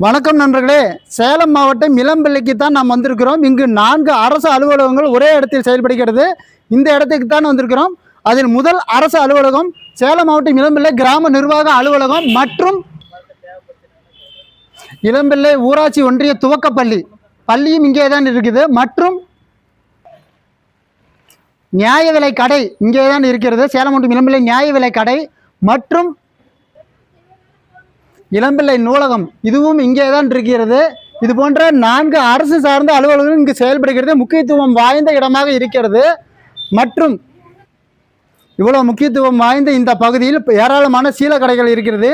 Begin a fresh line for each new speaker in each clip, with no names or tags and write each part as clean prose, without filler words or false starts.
வணக்கம் நண்பர்களே, சேலம் மாவட்டம் இளம்பிள்ளைக்கு தான் நாம் வந்திருக்கிறோம். இங்கு 4 அரசு அலுவலகங்கள் ஒரே இடத்தில் செயல்படுகிறது. இந்த இடத்துக்கு தான் வந்திருக்கிறோம். அதில் முதல் அரசு அலுவலகம் சேலம் மாவட்டம் இளம்பிள்ளை கிராம நிர்வாக அலுவலகம் மற்றும் இளம்பிள்ளை ஊராட்சி ஒன்றிய துவக்கப்பள்ளி பள்ளியும் இங்கே தான் இருக்குது. மற்றும் நியாய விலை கடை இங்கே தான் இருக்கிறது. சேலம் மாவட்டம் இளம்பிள்ளை நியாய விலை கடை மற்றும் இளம்பிள்ளை நூலகம் இதுவும் இங்கே தான் இருக்கிறது. இது போன்ற 4 அரசு சார்ந்த அலுவலகங்கள் இங்கு செயல்படுகிறது. முக்கியத்துவம் வாய்ந்த இடமாக இருக்கிறது. மற்றும் இவ்வளவு முக்கியத்துவம் வாய்ந்த இந்த பகுதியில் ஏராளமான சீலக்கடைகள் இருக்கிறது.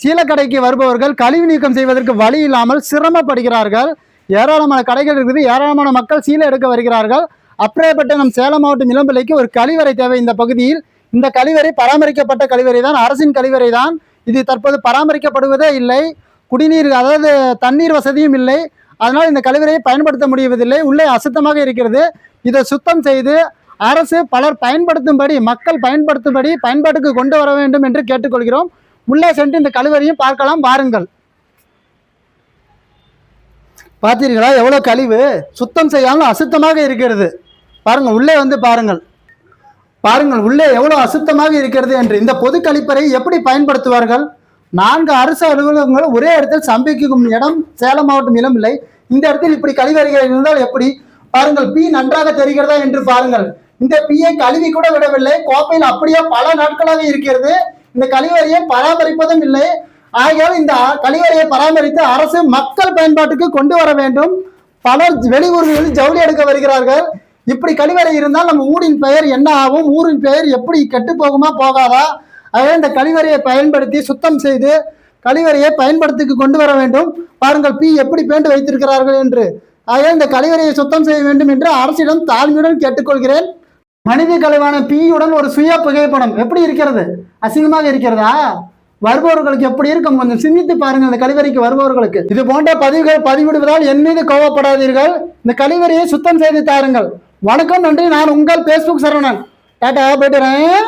சீலக்கடைக்கு வருபவர்கள் கழிவு நீக்கம் செய்வதற்கு வழி இல்லாமல் சிரமப்படுகிறார்கள். ஏராளமான கடைகள் இருக்குது. ஏராளமான மக்கள் சீலை எடுக்க வருகிறார்கள். அப்படியேப்பட்ட நம் சேலம் மாவட்டம் இளம்பிள்ளைக்கு ஒரு கழிவறை தேவை. இந்த பகுதியில் இந்த கழிவறை பராமரிக்கப்பட்ட கழிவறை தான், அரசின் கழிவறை தான். இது தற்போது பராமரிக்கப்படுவதே இல்லை. குடிநீர் அதாவது தண்ணீர் வசதியும் இல்லை. அதனால் இந்த கழிவறையை பயன்படுத்த முடிவதில்லை. உள்ளே அசுத்தமாக இருக்கிறது. இதை சுத்தம் செய்து அரசு பலர் பயன்படுத்தும்படி, மக்கள் பயன்படுத்தும்படி பயன்பாட்டுக்கு கொண்டு வர வேண்டும் என்று கேட்டுக்கொள்கிறோம். உள்ளே சென்று இந்த கழிவறையும் பார்க்கலாம், வாருங்கள். பார்த்தீர்களா எவ்வளோ கழிவு, சுத்தம் செய்யாமல் அசுத்தமாக இருக்கிறது. பாருங்கள், உள்ளே வந்து பாருங்கள். பாருங்கள் உள்ளே எவ்வளவு அசுத்தமாக இருக்கிறது என்று. இந்த பொது கழிப்பறை எப்படி பயன்படுத்துவார்கள்? 4 அரசு அலுவலகங்கள் ஒரே இடத்தில் சம்பிக்கும் இடம் சேலம் மாவட்டம் இளம்பிள்ளை. இந்த இடத்தில் இப்படி கழிவறைகள் இருந்தால் எப்படி? பாருங்கள், பீ நன்றாக தெரிகிறதா என்று பாருங்கள். இந்த பீயை கழுவி கூட விடவில்லை. கோப்பையில் அப்படியே பல நாட்களாக இருக்கிறது. இந்த கழிவறையை பராமரிப்பதும் இல்லை. ஆகையால் இந்த கழிவறையை பராமரித்து அரசு மக்கள் பயன்பாட்டுக்கு கொண்டு வர வேண்டும். பலர் வெளியூர்களில் ஜவுளி எடுக்க வருகிறார்கள். இப்படி கழிவறை இருந்தால் நம்ம ஊரின் பெயர் என்ன ஆகும்? ஊரின் பெயர் எப்படி கெட்டு போகுமா போகாதா? ஆகவே இந்த கழிவறையை பயன்படுத்தி சுத்தம் செய்து கழிவறையை பயன்படுத்திக்கு கொண்டு வர வேண்டும். பாருங்கள் பீ எப்படி பேண்டு வைத்திருக்கிறார்கள் என்று. ஆகவே இந்த கழிவறையை சுத்தம் செய்ய வேண்டும் என்று அரசிடம் தாழ்மையுடன் கேட்டுக்கொள்கிறேன். மனித கழிவான பீயுடன் ஒரு சுய புகைப்படம் எப்படி இருக்கிறது? அசிங்கமாக இருக்கிறதா? வருபவர்களுக்கு எப்படி இருக்கும்? கொஞ்சம் சிந்தித்து பாருங்கள். இந்த கழிவறைக்கு வருபவர்களுக்கு இது போன்ற பதிவுகள் பதிவிடுவதால் என் மீது கோவப்படாதீர்கள். இந்த கழிவறையை சுத்தம் செய்து தாருங்கள். வணக்கம், நன்றி. நான் உங்கள் பேஸ்புக் சரவணன். டாடா, போயிட்டுறேன்.